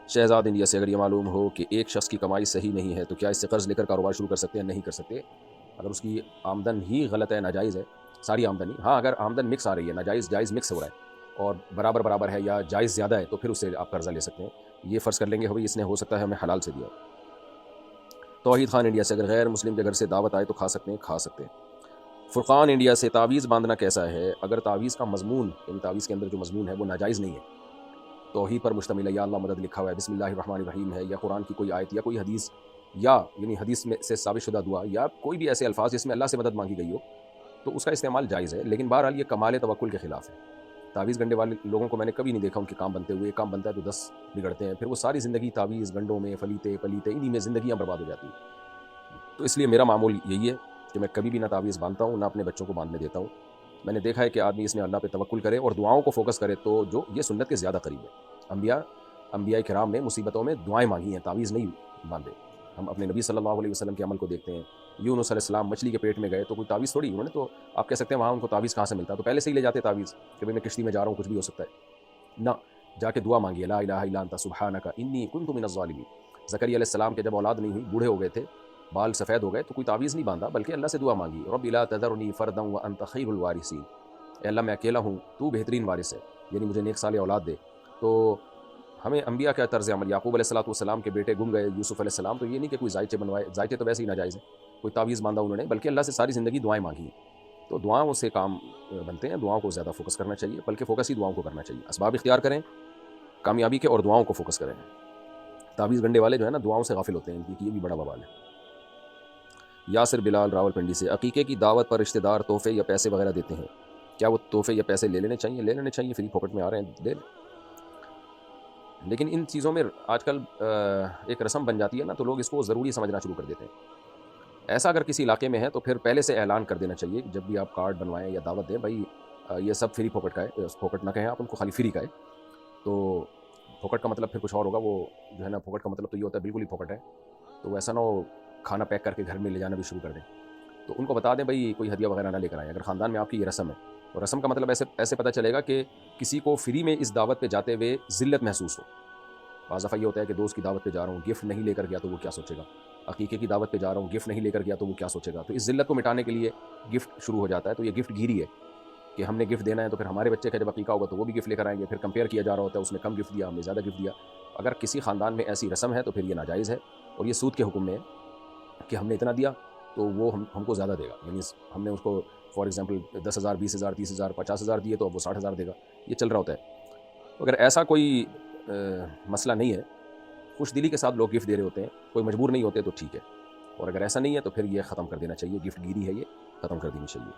Shahzad India سے، اگر یہ معلوم ہو کہ ایک شخص کی کمائی صحیح نہیں ہے تو کیا اس سے قرض لے کر کاروبار شروع کر سکتے ہیں؟ نہیں کر سکتے اگر اس کی آمدن ہی غلط ہے، ناجائز ہے ساری آمدنی. ہاں اگر آمدن مکس آ رہی ہے، ناجائز جائز مکس ہو رہا ہے اور برابر برابر ہے یا جائز زیادہ ہے تو پھر اس سے آپ قرضہ لے سکتے ہیں. یہ فرض کر لیں گے بھائی اس نے ہو سکتا ہے ہمیں حلال سے دیا. توحید خان انڈیا سے، اگر غیر مسلم کے گھر سے دعوت آئے تو کھا سکتے ہیں؟ کھا سکتے ہیں. فرقان انڈیا سے، تعویذ باندھنا کیسا ہے اگر تعویذ کا مضمون یعنی تعویذ کے اندر جو مضمون ہے وہ ناجائز نہیں ہے، توحید پر مشتمل ہے، یا اللہ مدد لکھا ہوا ہے، بسم اللہ الرحمن الرحیم ہے، یا قرآن کی کوئی آیت یا کوئی حدیث یا یعنی حدیث میں سے ثابت شدہ دعا یا کوئی بھی ایسے الفاظ جس میں اللہ سے مدد مانگی گئی ہو تو اس کا استعمال جائز ہے، لیکن بہرحال یہ کمال توکل کے خلاف ہے. تعویذ گنڈے والے لوگوں کو میں نے کبھی نہیں دیکھا ان کے کام بنتے ہوئے. ایک کام بنتا ہے تو 10 بگڑتے ہیں، پھر وہ ساری زندگی تعویذ گنڈوں میں پلیتے انہی میں زندگیاں برباد ہو جاتی ہیں. تو اس لیے میرا معمول یہی ہے کہ میں کبھی بھی نہ تعویذ باندھتا ہوں نہ اپنے بچوں کو باندھنے دیتا ہوں. میں نے دیکھا ہے کہ آدمی اس میں اللہ پہ توکل کرے اور دعاؤں کو فوکس کرے تو جو یہ سنت کے زیادہ قریب ہے. انبیاء کرام نے مصیبتوں میں دعائیں مانگی ہیں، تعویذ نہیں باندھے. ہم اپنے نبی صلی اللہ علیہ وسلم کے عمل کو دیکھتے ہیں. یونس علیہ السلام مچھلی کے پیٹ میں گئے تو کوئی تعویذ تھوڑی انہوں نے تو آپ کہہ سکتے ہیں وہاں ان کو تعویذ کہاں سے ملتا، تو پہلے سے ہی لے جاتے تعویذ کہ بھائی میں کشتی میں جا رہا ہوں کچھ بھی ہو سکتا ہے. نہ، جا کے دعا مانگی لا الہ الا انت سبحانک انی کنت من الظالمین. زکریا علیہ السلام کے جب اولاد نہیں ہوئی، بوڑھے ہو گئے تھے، بال سفید ہو گئے، تو کوئی تعویذ نہیں باندھا بلکہ اللہ سے دعا مانگی، رب لا تذرنی فردا وانت خیر الوارثین. اے اللہ میں اکیلا ہوں، تو بہترین وارث ہے، یعنی مجھے نیک صالح اولاد دے. تو ہمیں انبیاء کا طرز عمل، یعقوب علیہ السلام کے بیٹے گم گئے، یوسف علیہ السلام، تو یہ نہیں کہ کوئی ذائچے بنوائے، ذائچے تو ویسے ہی ناجائز ہیں، کوئی تعویذ باندھا انہوں نے، بلکہ اللہ سے ساری زندگی دعائیں مانگی ہیں. تو دعاؤں سے کام بنتے ہیں، دعاؤں کو زیادہ فوکس کرنا چاہیے، بلکہ فوکس ہی دعاؤں کو کرنا چاہیے. اسباب اختیار کریں کامیابی کے اور دعاؤں کو فوکس کریں. تعویذ گنڈے والے جو ہے نا دعاؤں سے غافل ہوتے ہیں، ان کی یہ بھی بڑا بوال ہے. یاسر بلال راول پنڈی سے، عقیقے کی دعوت پر رشتہ دار تحفے یا پیسے وغیرہ دیتے ہیں، کیا وہ تحفے یا پیسے لے لینے چاہیے؟ لے لینے چاہیے، فری پاکٹ میں آ رہے ہیں، لے لیں. لیکن ان چیزوں میں آج کل ایک رسم بن جاتی ہے نا، تو لوگ اس کو ضروری سمجھنا شروع کر دیتے ہیں. ایسا اگر کسی علاقے میں ہے تو پھر پہلے سے اعلان کر دینا چاہیے جب بھی آپ کارڈ بنوائیں یا دعوت دیں، بھائی یہ سب فری پاکٹ کا ہے. پاکٹ نہ کہیں آپ ان کو، خالی فری کا ہے. تو پاکٹ کا مطلب پھر کچھ اور ہوگا، وہ جو ہے نا پاکٹ کا مطلب تو یہ ہوتا ہے بالکل ہی پاکٹ ہے. تو ایسا نہ ہو کھانا پیک کر کے گھر میں لے جانا بھی شروع کر دیں. تو ان کو بتا دیں بھائی کوئی ہدیہ وغیرہ نہ لے کر آئیں. اگر خاندان میں آپ کی یہ رسم ہے، اور رسم کا مطلب ایسے پتہ چلے گا کہ کسی کو فری میں اس دعوت پہ جاتے ہوئے ذلت محسوس ہو. بعض دفعہ یہ ہوتا ہے کہ دوست کی دعوت پہ جا رہا ہوں، گفٹ نہیں لے کر گیا تو وہ کیا سوچے گا. عقیقے کی دعوت پہ جا رہا ہوں، گفٹ نہیں لے کر گیا تو وہ کیا سوچے گا. تو اس ذلت کو مٹانے کے لیے گفٹ شروع ہو جاتا ہے. تو یہ گفٹ گیری ہے کہ ہم نے گفٹ دینا ہے، تو پھر ہمارے بچے کا جب عقیقہ ہوگا تو وہ بھی گفٹ لے کر آئیں گے. پھر کمپیئر کیا جا رہا ہوتا ہے، اس نے کم گفٹ دیا، ہم نے زیادہ گفٹ دیا. اگر کسی خاندان میں ایسی رسم ہے تو پھر یہ ناجائز ہے، اور یہ سود کے حکم میں ہے کہ ہم نے اتنا دیا تو وہ ہم کو زیادہ دے گا. یعنی ہم نے اس کو فار ایگزامپل 10,000 20,000 30,000 50,000 دیے تو اب وہ 60,000 دے گا. یہ چل رہا ہوتا ہے. اگر ایسا کوئی مسئلہ نہیں ہے، خوش دلی کے ساتھ لوگ گفٹ دے رہے ہوتے ہیں، کوئی مجبور نہیں ہوتے تو ٹھیک ہے. اور اگر ایسا نہیں ہے تو پھر یہ ختم کر دینا چاہیے. گفٹ گیری ہے، یہ ختم کر دینی چاہیے.